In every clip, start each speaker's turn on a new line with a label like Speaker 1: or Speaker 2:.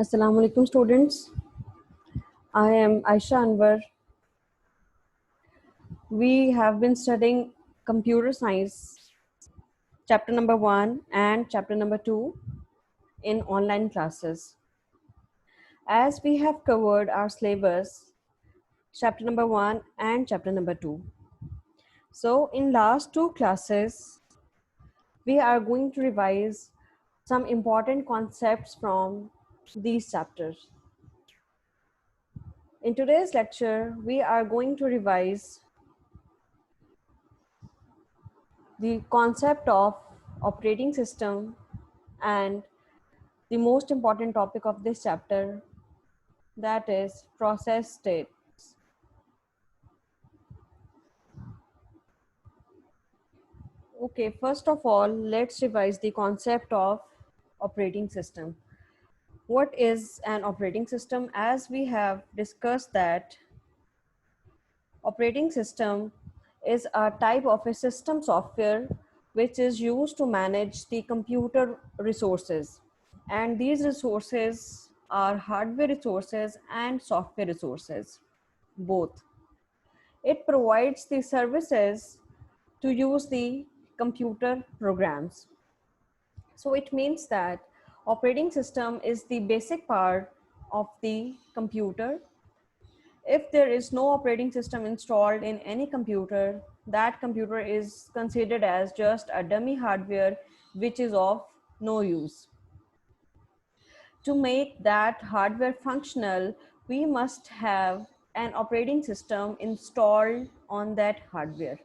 Speaker 1: Assalamu alaikum students. I am Aisha Anwar. We have been studying computer science chapter number 1 and chapter number 2 in online classes. As we have covered our syllabus chapter number 1 and chapter number 2. So in last two classes we are going to revise some important concepts from these chapters. In today's lecture we are going to revise the concept of operating system and the most important topic of this chapter, that is process states. Okay, first of all, let's revise the concept of operating system. What is an operating system? As we have discussed that operating system is a type of a system software which is used to manage the computer resources, and these resources are hardware resources and software resources both. It provides the services to use the computer programs. So it means that operating system is the basic part of the computer. If there is no operating system installed in any computer, that computer is considered as just a dummy hardware which is of no use. To make that hardware functional, we must have an operating system installed on that hardware.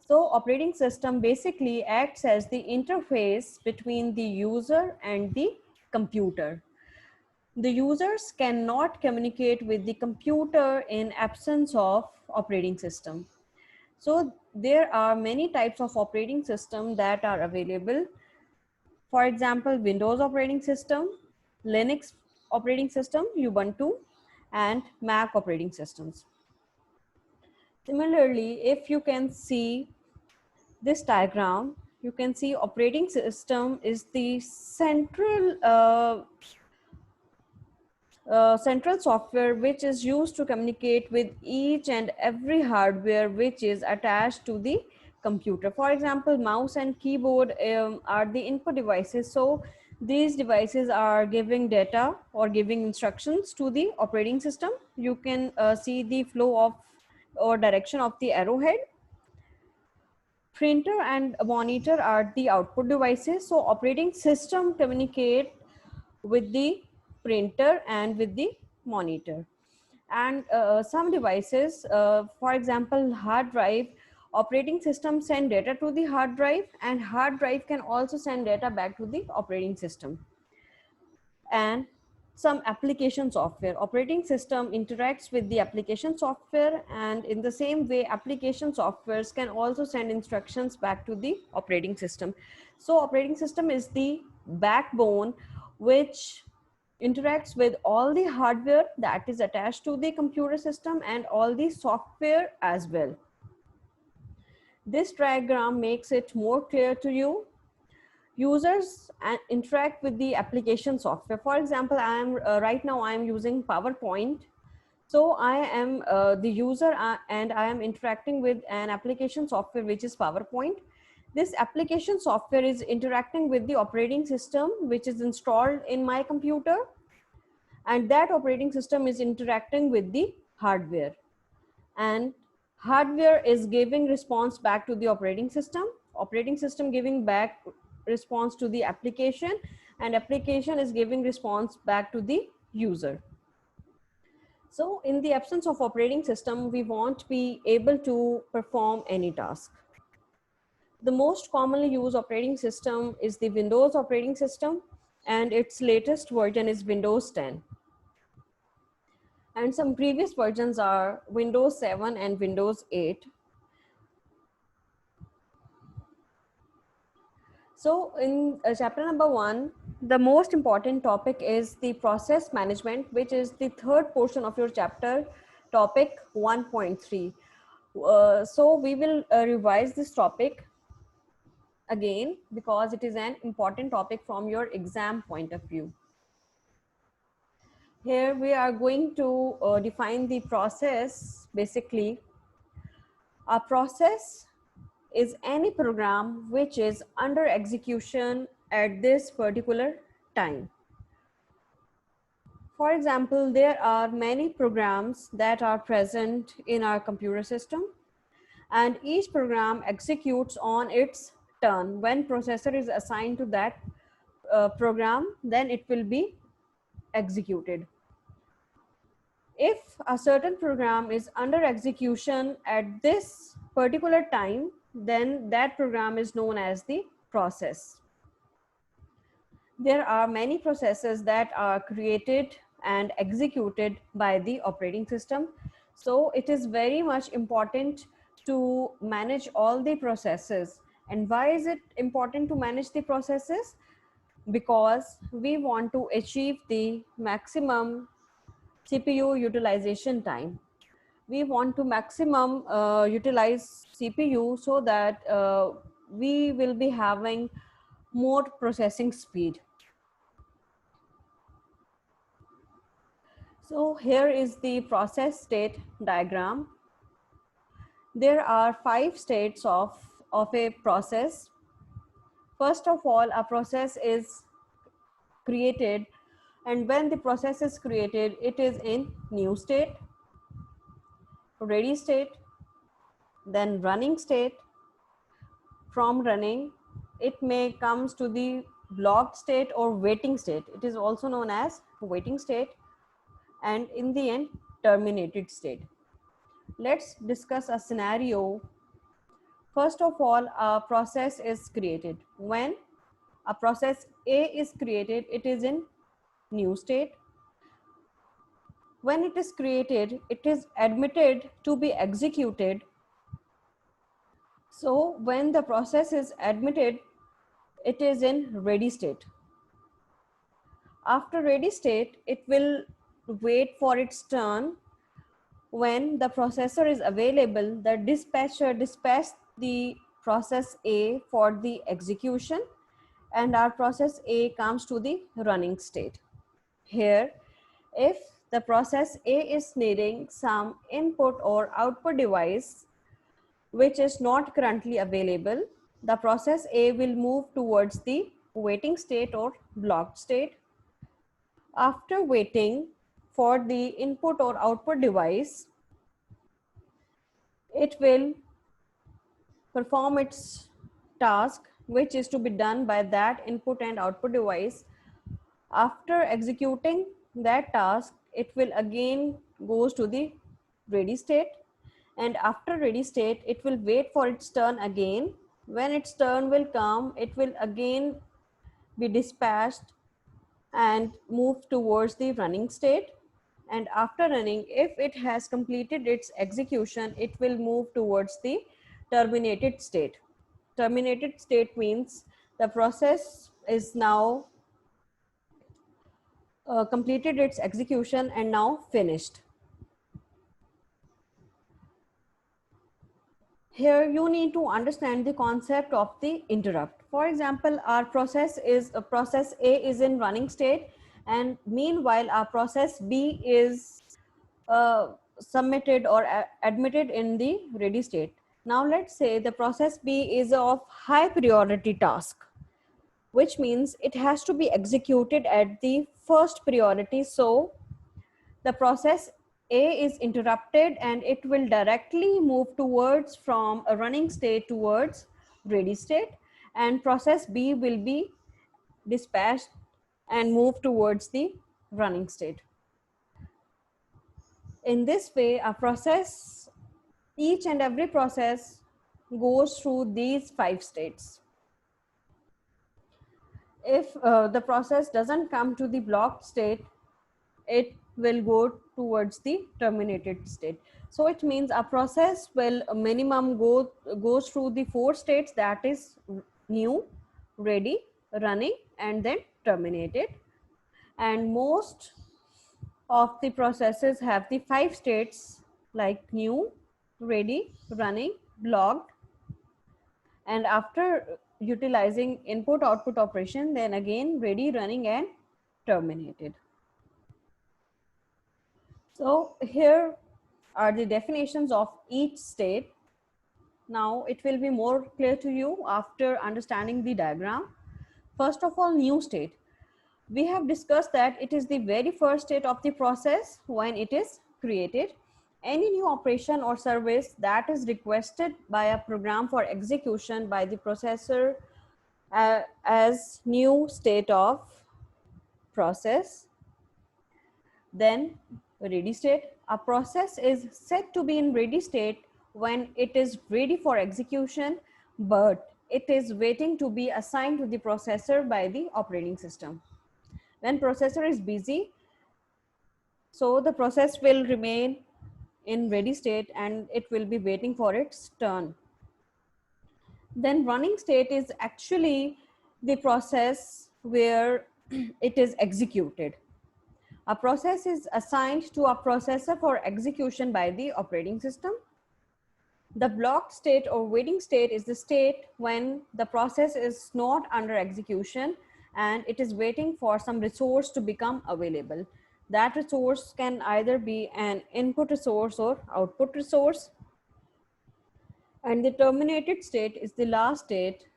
Speaker 1: So operating system basically acts as the interface between the user and the computer. The users cannot communicate with the computer in absence of operating system. So there are many types of operating system that are available. For example, Windows operating system, Linux operating system, Ubuntu, and Mac operating systems. Similarly, if you can see this diagram, you can see operating system is the central software which is used to communicate with each and every hardware which is attached to the computer. For example, mouse and keyboard are the input devices. So these devices are giving data or giving instructions to the operating system. You can see the flow of or direction of the arrowhead. Printer and monitor are the output devices. So operating system communicate with the printer and with the monitor. And some devices, for example, hard drive, operating system send data to the hard drive, and hard drive can also send data back to the operating system. And some application software, operating system interacts with the application software, and in the same way application softwares can also send instructions back to the operating system. So operating system is the backbone which interacts with all the hardware that is attached to the computer system and all the software as well. This diagram makes it more clear to you. Users interact with the application software. For example, I am right now I am using PowerPoint. So I am the user and I am interacting with an application software which is PowerPoint. This application software is interacting with the operating system which is installed in my computer, and that operating system is interacting with the hardware, and hardware is giving response back to the operating system giving back response to the application, and application is giving response back to the user. So in the absence of operating system, we won't be able to perform any task. The most commonly used operating system is the Windows operating system, and its latest version is Windows 10. And some previous versions are Windows 7 and Windows 8. So in chapter number 1, the most important topic is the process management, which is the third portion of your chapter, topic 1.3. So we will revise this topic again because it is an important topic from your exam point of view. Here we are going to define the process. Basically, a process is any program which is under execution at this particular time. For example, there are many programs that are present in our computer system, and each program executes on its turn. When processor is assigned to that program, then it will be executed. If a certain program is under execution at this particular time, then that program is known as the process. There are many processes that are created and executed by the operating system. So it is very much important to manage all the processes. And why is it important to manage the processes? Because we want to achieve the maximum CPU utilization time. We want to maximum utilize CPU so that we will be having more processing speed. So here is the process state diagram. There are 5 states of a process. First of all, a process is created, and when the process is created, it is in new state, ready state, then running state. From running, it may comes to the blocked state or waiting state. It is also known as waiting state, and in the end, terminated state. Let's discuss a scenario. First of all, a process is created. When a process A is created, it is in new state. When it is created, it is admitted to be executed. So when the process is admitted, it is in ready state. After ready state, it will wait for its turn. When the processor is available, the dispatcher dispatches the process A for the execution, and our process A comes to the running state. Here, if the process A is needing some input or output device which is not currently available, the process A will move towards the waiting state or blocked state. After waiting for the input or output device, it will perform its task, which is to be done by that input and output device. After executing that task, it will again goes to the ready state, and after ready state, it will wait for its turn again. When its turn will come, it will again be dispatched and move towards the running state. And after running, if it has completed its execution, it will move towards the terminated state. Terminated state means the process is now completed its execution and now finished. Here you need to understand the concept of the interrupt. For example, our process A is in running state, and meanwhile our process B is submitted or admitted in the ready state. Now let's say the process B is of high priority task, which means it has to be executed at the first priority. So the process A is interrupted and it will directly move towards from a running state towards ready state, and process B will be dispatched and move towards the running state. In this way, a process, each and every process goes through these 5 states. If the process doesn't come to the blocked state, it will go towards the terminated state. So it means a process will minimum goes through the 4 states, that is new, ready, running, and then terminated. And most of the processes have the 5 states like new, ready, running, blocked, and after utilizing input output operation, then again ready, running, and terminated. So here are the definitions of each state. Now it will be more clear to you after understanding the diagram. First of all, new state. We have discussed that it is the very first state of the process when it is created. Any new operation or service that is requested by a program for execution by the processor as new state of process. Then ready state. A process is said to be in ready state when it is ready for execution, but it is waiting to be assigned to the processor by the operating system. When processor is busy, so the process will remain in ready state and it will be waiting for its turn. Then running state is actually the process where it is executed. A process is assigned to a processor for execution by the operating system. The blocked state or waiting state is the state when the process is not under execution and it is waiting for some resource to become available. That resource can either be an input resource or output resource. And the terminated state is the last state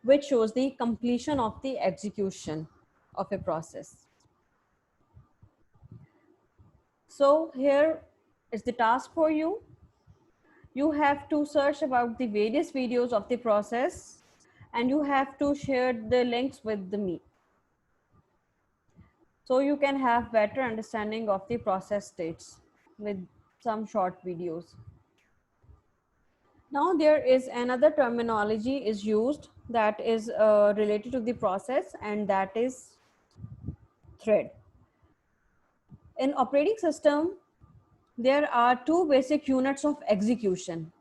Speaker 1: which shows the completion of the execution of a process. So here is the task for you. You have to search about the various videos of the process and you have to share the links with me. So you can have better understanding of the process states with some short videos. Now there is another terminology is used that is related to the process, and that is thread. In operating system, there are two basic units of execution,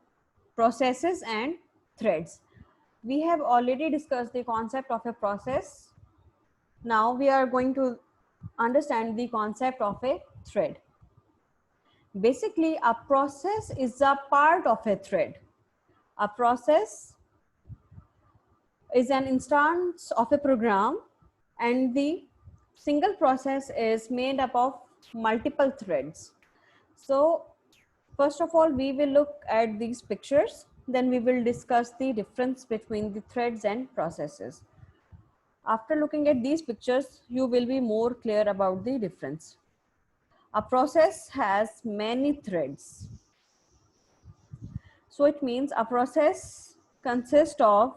Speaker 1: processes and threads. We have already discussed the concept of a process. Now we are going to understand the concept of a thread. Basically, a process is a part of a thread. A process is an instance of a program, and the single process is made up of multiple threads. So first of all, we will look at these pictures, then we will discuss the difference between the threads and processes. After looking at these pictures, you will be more clear about the difference. A process has many threads. So it means a process consists of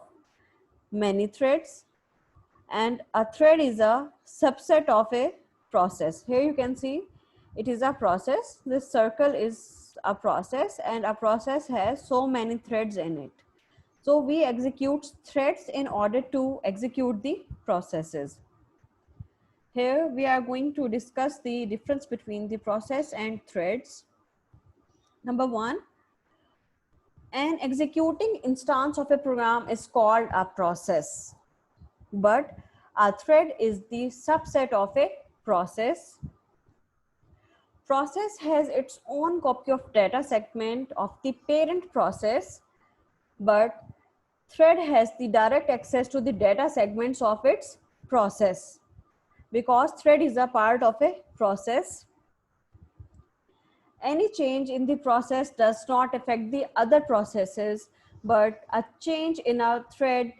Speaker 1: many threads, and a thread is a subset of a process. Here you can see it is a process. This circle is a process, and a process has so many threads in it. So we execute threads in order to execute the processes. Here we are going to discuss the difference between the process and threads. Number one, an executing instance of a program is called a process, but a thread is the subset of a process. Process has its own copy of data segment of the parent process, but thread has the direct access to the data segments of its process. Because thread is a part of a process, any change in the process does not affect the other processes, but a change in a thread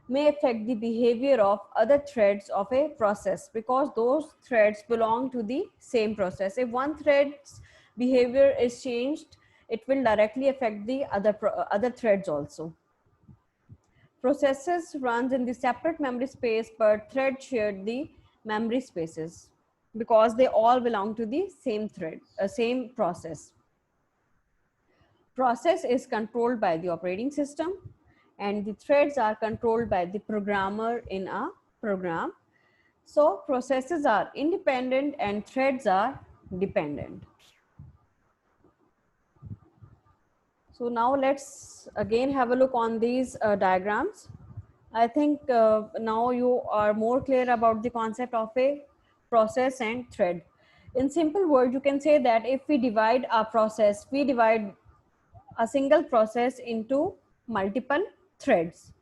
Speaker 1: may affect the behavior of other threads of a process, because those threads belong to the same process. If one thread's behavior is changed, it will directly affect the other threads also. Processes runs in the separate memory space, but threads share the memory spaces because they all belong to the same thread, same process. Process is controlled by the operating system, and the threads are controlled by the programmer in a program. So processes are independent and threads are dependent. So now let's again have a look on these diagrams. I think now you are more clear about the concept of a process and thread. In simple words, you can say that if we divide our process, we divide a single process into multiple threads.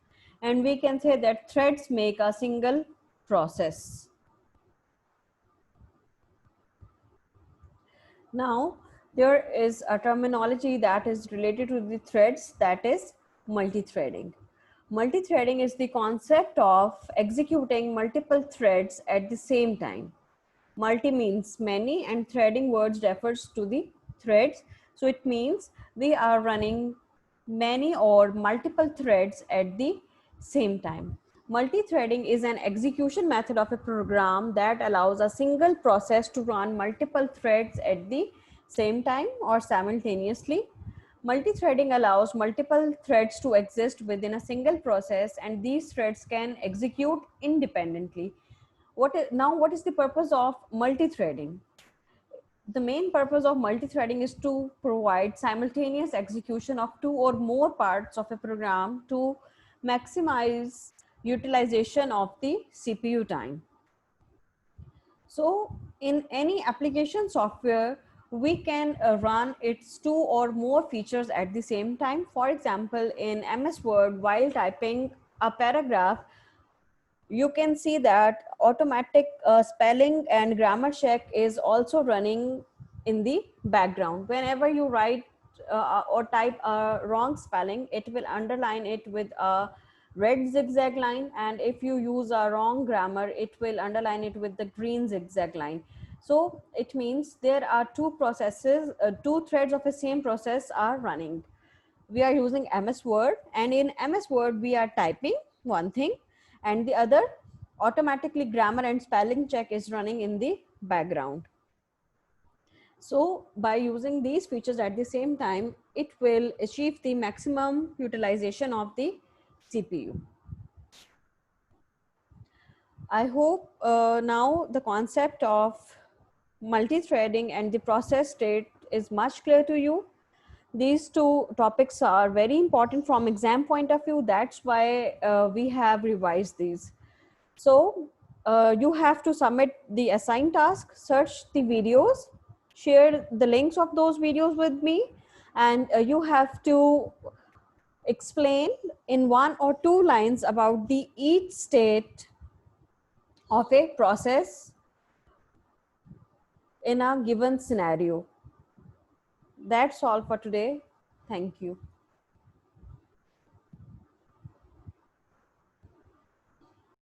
Speaker 1: And we can say that threads make a single process. Now, there is a terminology that is related to the threads, that is multi-threading. Multi-threading is the concept of executing multiple threads at the same time. Multi means many and threading words refers to the threads. So it means we are running many or multiple threads at the same time. Multi-threading is an execution method of a program that allows a single process to run multiple threads at the same time or simultaneously. Multi-threading allows multiple threads to exist within a single process, and these threads can execute independently. What is the purpose of multi-threading? The main purpose of multi-threading is to provide simultaneous execution of two or more parts of a program to maximize utilization of the CPU time. So in any application software, we can run its two or more features at the same time. For example, in MS Word, while typing a paragraph, you can see that automatic spelling and grammar check is also running in the background. Whenever you write or type a wrong spelling, it will underline it with a red zigzag line, and if you use a wrong grammar, it will underline it with the green zigzag line. So it means there are two processes, two threads of the same process are running. We are using MS Word, and in MS Word we are typing one thing, and the other automatically grammar and spelling check is running in the background. So by using these features at the same time, it will achieve the maximum utilization of the CPU. I hope now the concept of multi-threading and the process state is much clear to you. These two topics are very important from exam point of view. That's why we have revised these. So you have to submit the assigned task, search the videos, share the links of those videos with me, and you have to explain in one or two lines about the each state of a process in a given scenario. That's all for today. Thank you.